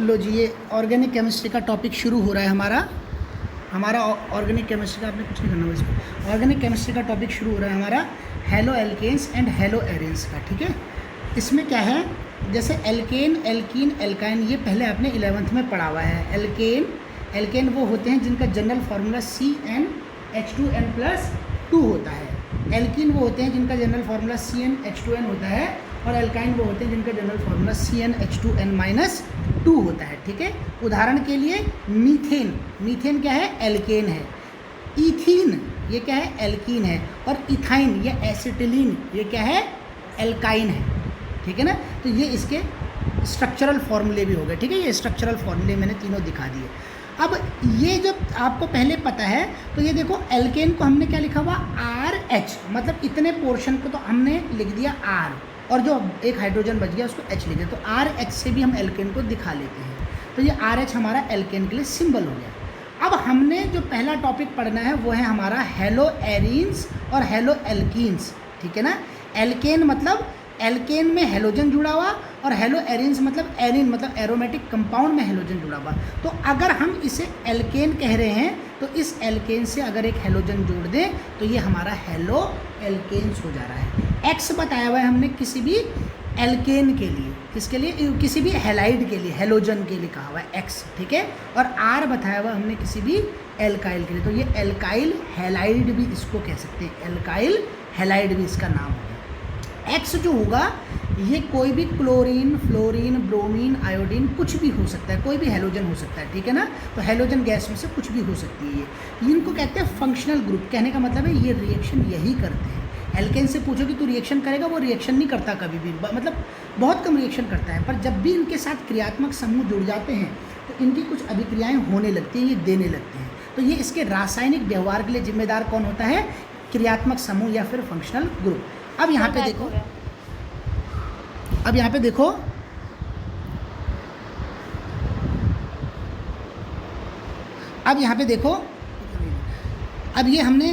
लो जी, ये organic chemistry का topic शुरू हो रहा है हमारा ऑर्गेनिक केमिस्ट्री का, आपने कुछ नहीं करना इसमें। ऑर्गेनिक केमिस्ट्री का टॉपिक शुरू हो रहा है हमारा halo alkanes and halo arenes का, ठीक है। इसमें क्या है, जैसे एल्केन, एल्कीन, एल्काइन, ये पहले आपने 11th में पढ़ा हुआ है। एल्केन वो होते हैं जिनका जनरल फार्मूला CnH2n+2 होता है। एल्कीन वो होते हैं जिनका जनरल फार्मूला CnH2n होता है, और एल्काइन वो होते हैं जिनका जनरल फार्मूला CnH2n-2 होता है, ठीक है। उदाहरण के लिए मीथेन क्या है, एल्केन है। ईथीन ये क्या है, एल्कीन है। और इथाइन या एसिटिलीन ये क्या है, एल्काइन है, ठीक है ना। तो ये इसके स्ट्रक्चरल फॉर्मूले भी हो गए, ठीक है। ये स्ट्रक्चरल फॉर्मूले मैंने तीनों दिखा दिए। अब ये जब आपको पहले पता है तो ये देखो, एल्केन को हमने क्या लिखा हुआ, RH, मतलब इतने पोर्शन को तो हमने लिख दिया R, और जो एक हाइड्रोजन बच गया उसको H लिख दिया, तो RH से भी हम एल्केन को दिखा लेते हैं। तो ये RH हमारा एल्केन के लिए सिंबल हो गया। अब हमने जो पहला टॉपिक पढ़ना है वो है हमारा हेलो एरीन्स और हेलो एल्कीन्स, ठीक है ना। एल्केन मतलब एल्केन में हेलोजन जुड़ा हुआ, और हेलो एरीन्स मतलब एरीन मतलब एरोमेटिक कंपाउंड में हेलोजन जुड़ा हुआ। तो अगर हम इसे एल्केन कह रहे हैं तो इस एल्केन से अगर एक हेलोजन जोड़ दें तो ये हमारा हेलो एल्केन्स हो जा रहा है। एक्स बताया हुआ है हमने किसी भी एल्केन के लिए, किसके लिए, किसी भी हेलाइड के लिए, हेलोजन के लिए कहा हुआ है एक्स, ठीक है। और आर बताया हुआ हमने किसी भी एल्काइल के लिए, तो ये एल्काइल हेलाइड भी इसको कह सकते हैं, एल्काइल हेलाइड भी इसका नाम होगा। एक्स जो होगा ये कोई भी क्लोरीन, फ्लोरीन, ब्रोमीन, आयोडीन कुछ भी हो सकता है, कोई भी हेलोजन हो सकता है, ठीक है ना। तो हेलोजन गैस में से कुछ भी हो सकती है ये। इनको कहते हैं फंक्शनल ग्रुप। कहने का मतलब है ये रिएक्शन यही करते हैं। एल्केन से पूछो कि तू रिएक्शन करेगा, वो रिएक्शन नहीं करता कभी भी, मतलब बहुत कम रिएक्शन करता है। पर जब भी इनके साथ क्रियात्मक समूह जुड़ जाते हैं तो इनकी कुछ अभिक्रियाएँ होने लगती हैं, ये देने लगते हैं। तो ये इसके रासायनिक व्यवहार के लिए जिम्मेदार कौन होता है, क्रियात्मक समूह या फिर फंक्शनल ग्रुप। अब यहाँ पे देखो, अब यहाँ पे देखो, अब यहाँ पे देखो, अब ये हमने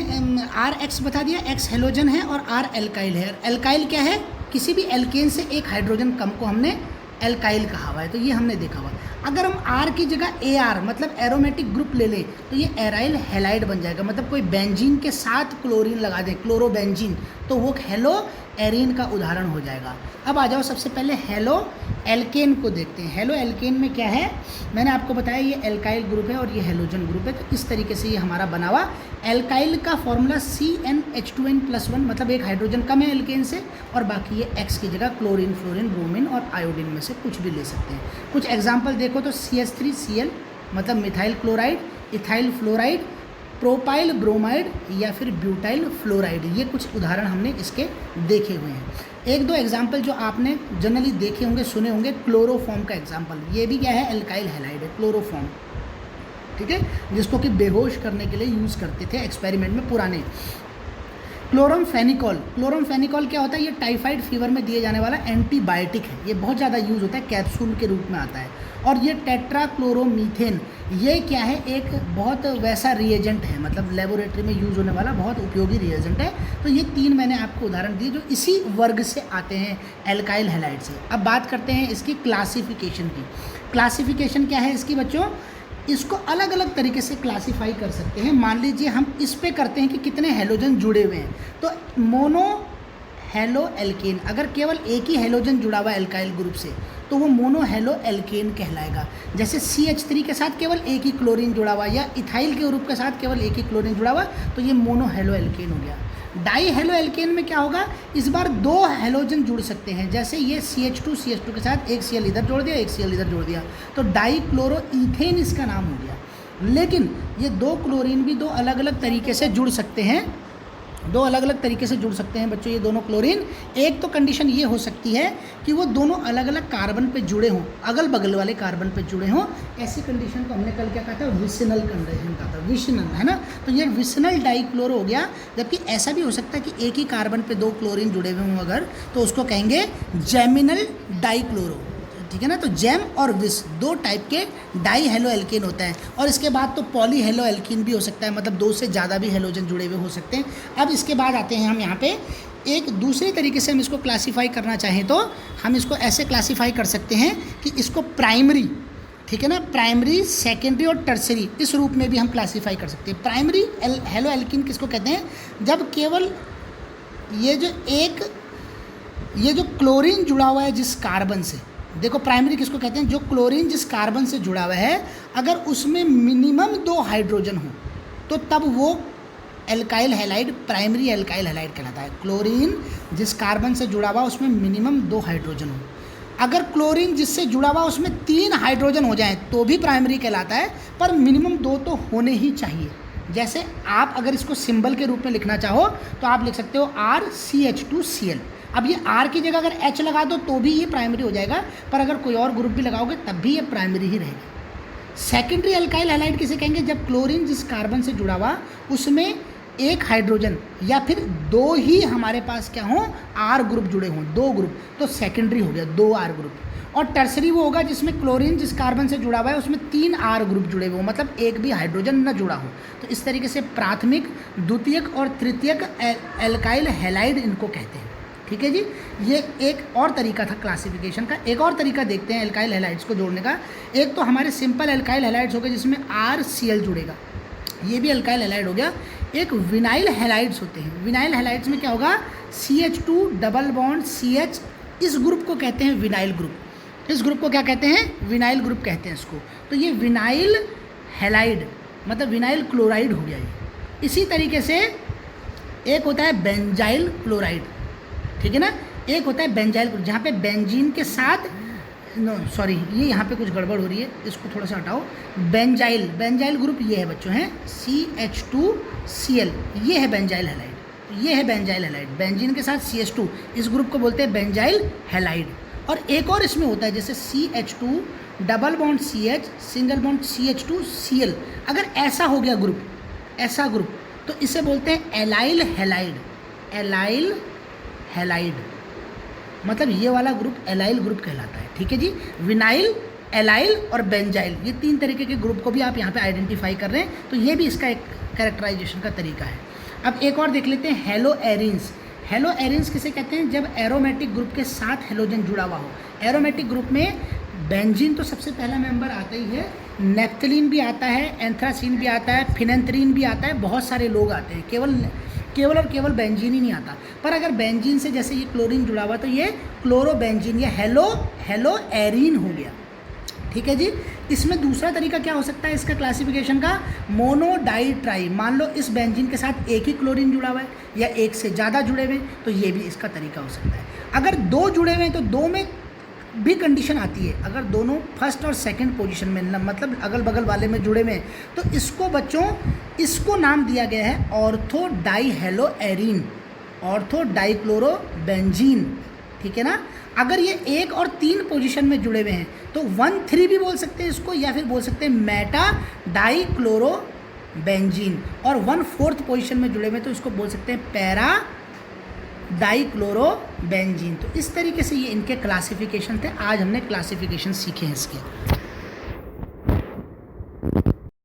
RH बता दिया, X हेलोजन है और R एल्काइल है। एल्काइल क्या है, किसी भी एल्केन से एक हाइड्रोजन कम को हमने एल्काइल कहा हुआ है, तो ये हमने देखा हुआ। अगर हम R की जगह AR मतलब एरोमेटिक ग्रुप ले लें तो ये एराइल हेलाइड बन जाएगा। मतलब कोई बेंजीन के साथ क्लोरीन लगा दें, क्लोरोबेंजीन, तो वो हेलो एरीन का उदाहरण हो जाएगा। अब आ जाओ सबसे पहले हेलो एल्केन को देखते हैं। हेलो एल्केन में क्या है, मैंने आपको बताया ये एल्काइल ग्रुप है और ये हेलोजन ग्रुप है। तो इस तरीके से ये हमारा बना हुआ। एल्काइल का फॉर्मूला CnH2n+1, मतलब एक हाइड्रोजन कम है एल्केन से, और बाकी ये X की जगह क्लोरीन, फ्लोरीन, ब्रोमीन और आयोडीन में से कुछ भी ले सकते हैं। कुछ एग्जाम्पल देखो तो CH3Cl मतलब methyl chloride, ethyl fluoride, propyl bromide या फिर ब्यूटाइल फ्लोराइड, ये कुछ उदाहरण हमने इसके देखे हुए हैं। एक दो एग्जाम्पल जो आपने जनरली देखे होंगे, सुने होंगे, क्लोरोफॉर्म का एग्जाम्पल, ये भी क्या है, एल्काइल हैलाइड है, क्लोरोफॉर्म, ठीक है, जिसको कि बेहोश करने के लिए यूज़ करते थे एक्सपेरिमेंट में पुराने। क्लोरमफेनिकॉल, क्लोरमफेनिकॉल क्या होता है, ये टाइफाइड फीवर में दिए जाने वाला एंटीबायोटिक है। ये बहुत ज़्यादा यूज़ होता है, कैप्सूल के रूप में आता है। और ये टेट्राक्लोरोमीथेन, ये क्या है, एक बहुत वैसा रिएजेंट है, मतलब लेबोरेटरी में यूज़ होने वाला बहुत उपयोगी रिएजेंट है। तो ये तीन मैंने आपको उदाहरण दिए जो इसी वर्ग से आते हैं, एल्काइल हैलाइड से। अब बात करते हैं इसकी क्लासिफिकेशन की। क्लासिफिकेशन क्या है इसकी बच्चों, इसको अलग अलग तरीके से क्लासीफाई कर सकते हैं। मान लीजिए हम इस पे करते हैं कि कितने हेलोजन जुड़े हुए हैं, तो मोनो हेलो एल्केन, अगर केवल एक ही हेलोजन जुड़ा हुआ है एल्काइल ग्रुप से तो वो मोनो हेलो एल्केन कहलाएगा। जैसे CH3 के साथ केवल एक ही क्लोरीन जुड़ा हुआ, या इथाइल के ग्रुप के साथ केवल एक ही क्लोरीन जुड़ा हुआ, तो ये मोनो हेलो एल्केन हो गया। डाई हेलो एल्केन में क्या होगा, इस बार दो हेलोजन जुड़ सकते हैं। जैसे ये CH2 के साथ एक Cl इधर जोड़ दिया, एक Cl इधर जोड़ दिया, तो डाई क्लोरो ईथेन इसका नाम हो गया। लेकिन ये दो क्लोरीन भी दो अलग अलग तरीके से जुड़ सकते हैं, दो अलग अलग तरीके से जुड़ सकते हैं बच्चों ये दोनों क्लोरीन। एक तो कंडीशन ये हो सकती है कि वो दोनों अलग अलग कार्बन पे जुड़े हों, अगल बगल वाले कार्बन पे जुड़े हों। ऐसी कंडीशन को हमने कल क्या कहा था, विसिनल कंडीशन कहा था, विसिनल, है ना। तो ये विसिनल डाइक्लोरो हो गया। जबकि ऐसा भी हो सकता है कि एक ही कार्बन पे दो क्लोरीन जुड़े हुए हों अगर, तो उसको कहेंगे जेमिनल डाइक्लोरो, ठीक है ना। तो जेम और विस दो टाइप के डाई हेलो एल्केन होता है। और इसके बाद तो पॉली हेलो एल्कीन भी हो सकता है, मतलब दो से ज़्यादा भी हेलोजन जुड़े हुए हो सकते हैं। अब इसके बाद आते हैं हम यहाँ पे एक दूसरे तरीके से हम इसको क्लासीफाई करना चाहें तो हम इसको ऐसे क्लासीफाई कर सकते हैं कि इसको प्राइमरी ठीक है ना। प्राइमरी, सेकेंडरी और टर्सरी इस रूप में भी हम क्लासीफाई कर सकते हैं। प्राइमरी हेलो एल्किन किसको कहते हैं, जब केवल ये जो क्लोरीन जुड़ा हुआ है जिस कार्बन से, देखो प्राइमरी किसको कहते हैं, जो क्लोरीन जिस कार्बन से जुड़ा हुआ है अगर उसमें मिनिमम 2 हाइड्रोजन हो तो तब वो alkyl halide, primary alkyl halide कहलाता है। क्लोरीन जिस कार्बन से जुड़ा हुआ उसमें मिनिमम 2 हाइड्रोजन हो, अगर क्लोरीन जिससे जुड़ा हुआ उसमें 3 हाइड्रोजन हो जाए तो भी प्राइमरी कहलाता है, पर मिनिमम 2 तो होने ही चाहिए। जैसे आप अगर इसको सिंबल के रूप में लिखना चाहो तो आप लिख सकते हो RCH2Cl। अब ये R की जगह अगर H लगा दो तो भी ये प्राइमरी हो जाएगा, पर अगर कोई और ग्रुप भी लगाओगे तब भी ये प्राइमरी ही रहेगा। सेकेंडरी एल्काइल हैलाइड किसे कहेंगे, जब क्लोरीन जिस कार्बन से जुड़ा हुआ उसमें 1 हाइड्रोजन या फिर 2 ही हमारे पास क्या हों, R ग्रुप जुड़े हों, 2 ग्रुप, तो सेकेंडरी हो गया, 2 R ग्रुप। और टर्सरी वो होगा जिसमें क्लोरीन जिस कार्बन से जुड़ा हुआ है उसमें 3 R ग्रुप जुड़े हुए हों, मतलब एक भी हाइड्रोजन न जुड़ा हो। तो इस तरीके से प्राथमिक, द्वितीयक और तृतीयक एल्काइल हैलाइड इनको कहते हैं। ठीक है जी, ये एक और तरीका था क्लासिफिकेशन का। एक और तरीका देखते हैं एल्काइल हैलाइड्स को जोड़ने का। एक तो हमारे सिंपल एल्काइल हैलाइड्स हो गए जिसमें RCl जुड़ेगा, ये भी एल्काइल हैलाइड हो गया। एक विनाइल हैलाइड्स होते हैं। विनाइल हैलाइड्स में क्या होगा, CH2 डबल बॉन्ड CH, इस ग्रुप को कहते हैं विनाइल ग्रुप। इस ग्रुप को क्या कहते हैं, विनाइल ग्रुप कहते हैं इसको। तो ये विनाइल हैलाइड मतलब विनाइल क्लोराइड हो गया ये। इसी तरीके से एक होता है बेंजाइल क्लोराइड, ठीक है ना। एक होता है बेंजाइल जहाँ पे बेंजीन के साथ, नो सॉरी ये यहाँ पे कुछ गड़बड़ हो रही है, इसको थोड़ा सा हटाओ। बेंजाइल ग्रुप ये है बच्चों, है CH2Cl, ये है बेंजाइल हैलाइड, ये है बेंजाइल हैलाइड। बेंजीन के साथ CH2, इस ग्रुप को बोलते हैं बेंजाइल हैलाइड। और एक और इसमें होता है जैसे CH2 double bond CH single bond CH2Cl, अगर ऐसा हो गया ग्रुप, ऐसा ग्रुप, तो इसे बोलते हैं एलाइल हैलाइड। एलाइल हैलाइड मतलब ये वाला ग्रुप एलाइल ग्रुप कहलाता है। ठीक है जी, विनाइल, एलाइल और बेंजाइल, ये 3 तरीके के ग्रुप को भी आप यहाँ पे आइडेंटिफाई कर रहे हैं, तो ये भी इसका एक कैरेक्टराइजेशन का तरीका है। अब एक और देख लेते हैं हेलो एरिन्स। हेलो एरिन्स किसे कहते हैं, जब एरोमेटिक ग्रुप के साथ हेलोजन जुड़ा हुआ हो। एरोमेटिक ग्रुप में बेंजीन तो सबसे पहला मेंबर आता ही है, नेफ्थलीन भी आता है, एंथ्रासीन भी आता है, फिनेंथ्रीन भी आता है, बहुत सारे लोग आते हैं, केवल बेंजीन ही नहीं आता। पर अगर बेंजीन से जैसे ये क्लोरीन जुड़ा हुआ तो ये क्लोरोबेंजीन, ये हेलो एरीन हो गया। ठीक है जी, इसमें दूसरा तरीका क्या हो सकता है इसका क्लासिफिकेशन का, मोनो डाई ट्राई। मान लो इस बेंजीन के साथ एक ही क्लोरीन जुड़ा हुआ है या एक से ज़्यादा जुड़े हुए हैं, तो ये भी इसका तरीका हो सकता है। अगर 2 जुड़े हुए हैं तो 2 में भी कंडीशन आती है, अगर दोनों फर्स्ट और सेकंड पोजीशन में, मतलब अगल बगल वाले में जुड़े हुए हैं, तो इसको बच्चों, इसको नाम दिया गया है ortho di hello arene, ortho di chloro benzene. ठीक है ना। अगर ये 1 और 3 पोजीशन में जुड़े हुए हैं तो 1,3 भी बोल सकते हैं इसको, या फिर बोल सकते हैं मेटा डाई क्लोरो बेंजीन। और 1/4 पोजीशन में जुड़े हुए हैं तो इसको बोल सकते हैं पैरा डाई क्लोरो बेंजीन। तो इस तरीके से ये इनके क्लासिफिकेशन थे। आज हमने क्लासिफिकेशन सीखे हैं इसके।